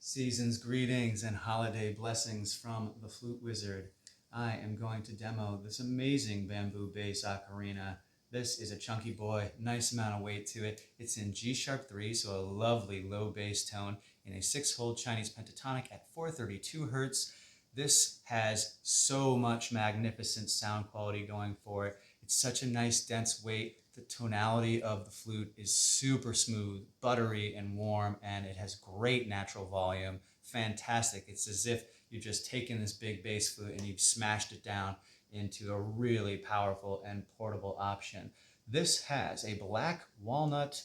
Season's greetings and holiday blessings from the Flute Wizard. I am going to demo this amazing bamboo bass ocarina. This is a chunky boy, nice amount of weight to it. It's in G-sharp 3, so a lovely low bass tone in a 6-hole Chinese pentatonic at 432 Hertz. This has so much magnificent sound quality going for it. It's such a nice dense weight. The tonality of the flute is super smooth, buttery, and warm, and it has great natural volume. Fantastic. It's as if you've just taken this big bass flute and you've smashed it down into a really powerful and portable option. This has a black walnut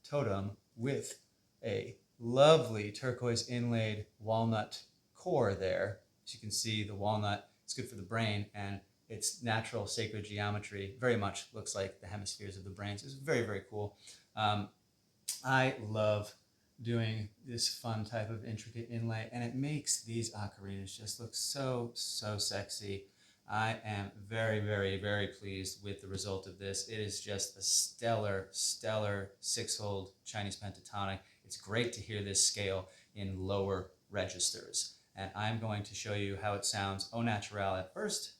totem with a lovely turquoise inlaid walnut core there. As you can see, the walnut is good for the brain, and its natural sacred geometry very much looks like the hemispheres of the brain. So it's very, very cool. I love doing this fun type of intricate inlay, and it makes these ocarinas just look so, so sexy. I am very, very, very pleased with the result of this. It is just a stellar, stellar 6-hole Chinese pentatonic. It's great to hear this scale in lower registers. And I'm going to show you how it sounds au naturel at first.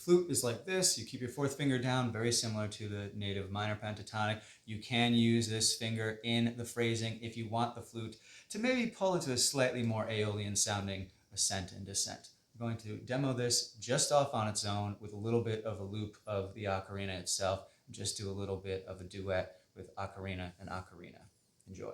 Flute is like this. You keep your fourth finger down, very similar to the native minor pentatonic. You can use this finger in the phrasing if you want the flute to maybe pull into a slightly more Aeolian sounding ascent and descent. I'm going to demo this just off on its own with a little bit of a loop of the ocarina itself, and just do a little bit of a duet with ocarina and ocarina. Enjoy.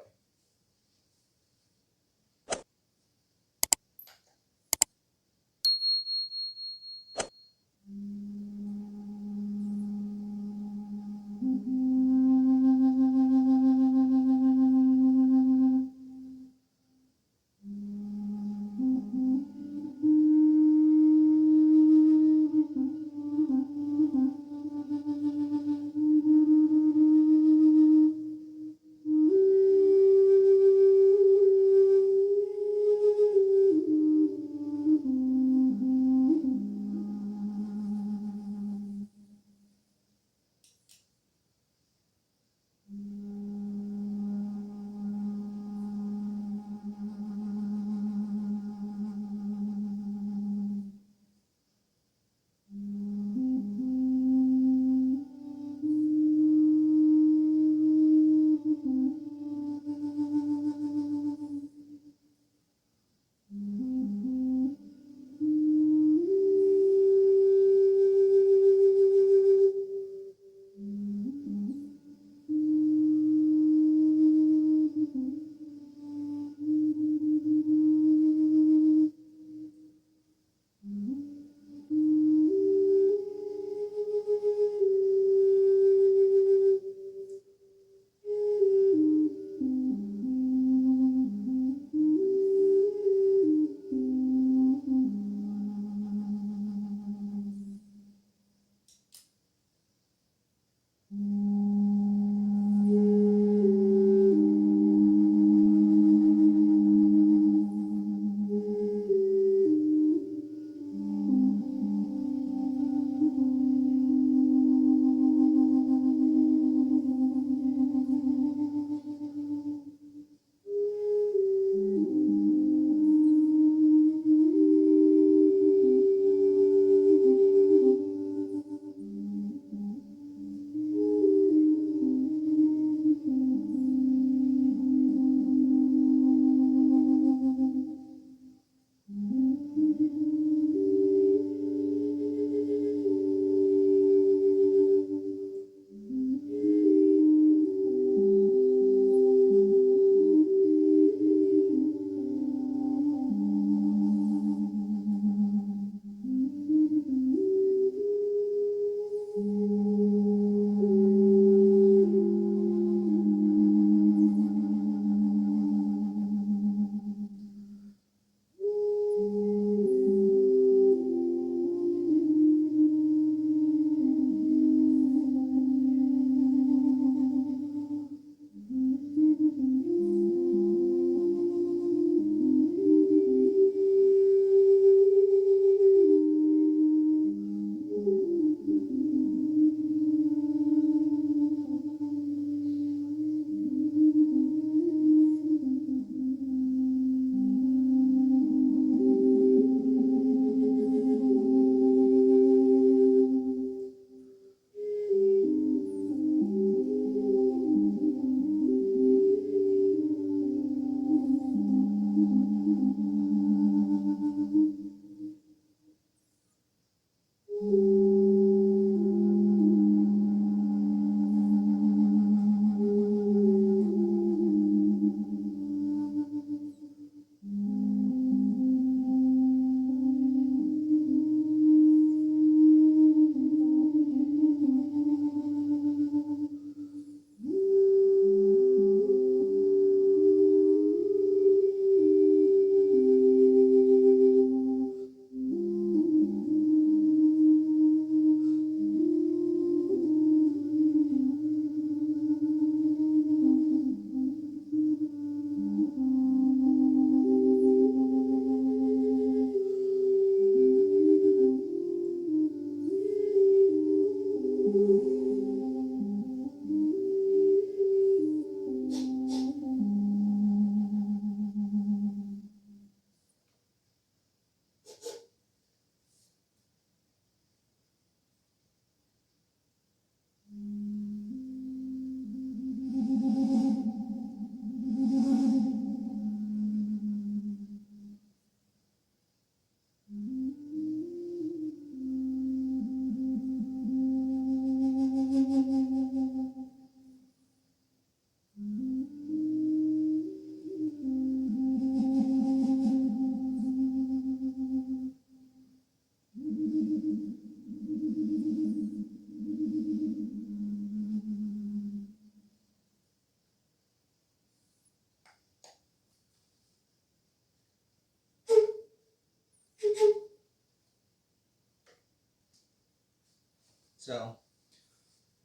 So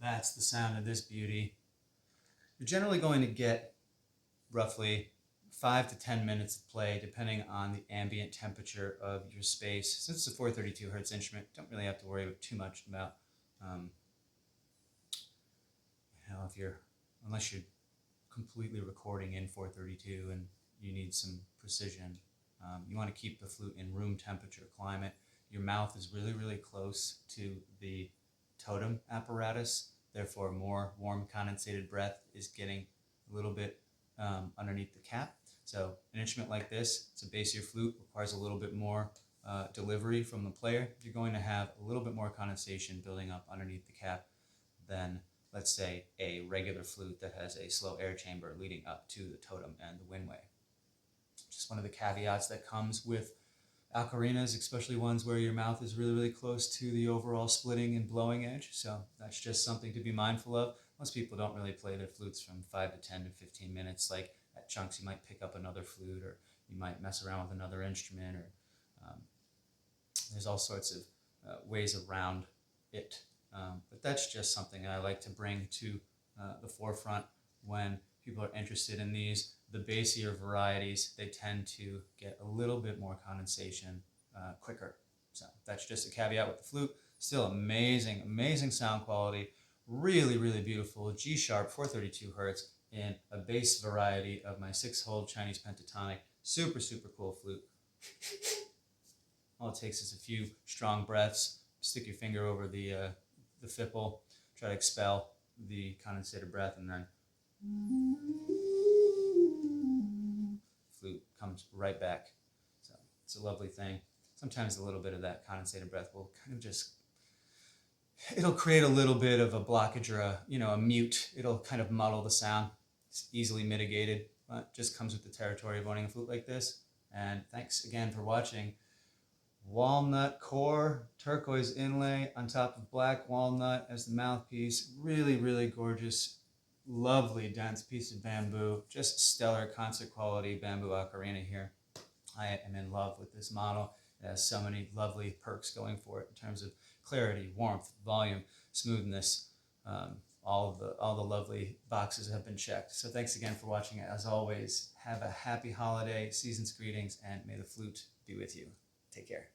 that's the sound of this beauty. You're generally going to get roughly 5 to 10 minutes of play depending on the ambient temperature of your space. Since it's a 432 hertz instrument, don't really have to worry too much about, if you're, unless you're completely recording in 432 and you need some precision. You want to keep the flute in room temperature climate. Your mouth is really, really close to the totem apparatus. Therefore, more warm condensated breath is getting a little bit underneath the cap. So an instrument like this, it's a bassier flute, requires a little bit more delivery from the player. You're going to have a little bit more condensation building up underneath the cap than, let's say, a regular flute that has a slow air chamber leading up to the totem and the windway. Just one of the caveats that comes with ocarinas, especially ones where your mouth is really, really close to the overall splitting and blowing edge. So that's just something to be mindful of. Most people don't really play their flutes from 5 to 10 to 15 minutes. Like at chunks, you might pick up another flute, or you might mess around with another instrument, or there's all sorts of ways around it. But that's just something I like to bring to the forefront when people are interested in these. The bassier varieties, they tend to get a little bit more condensation quicker. So that's just a caveat with the flute. Still amazing, amazing sound quality. Really, really beautiful Gsharp 432 hertz in a bass variety of my 6-hole Chinese pentatonic. Super, super cool flute. All it takes is a few strong breaths. Stick your finger over the fipple, try to expel the condensated breath, and then flute comes right back. So it's a lovely thing. Sometimes a little bit of that condensated breath will kind of just, it'll create a little bit of a blockage or a mute. It'll kind of muddle the sound. It's easily mitigated, but just comes with the territory of owning a flute like this. And thanks again for watching. Walnut core, turquoise inlay on top of black walnut as the mouthpiece. Really, really gorgeous, lovely dense piece of bamboo. Just stellar concert quality bamboo ocarina here. I am in love with this model. It has so many lovely perks going for it in terms of clarity, warmth, volume, smoothness. All the lovely boxes have been checked. So thanks again for watching. As always, have a happy holiday, season's greetings, and may the flute be with you. Take care.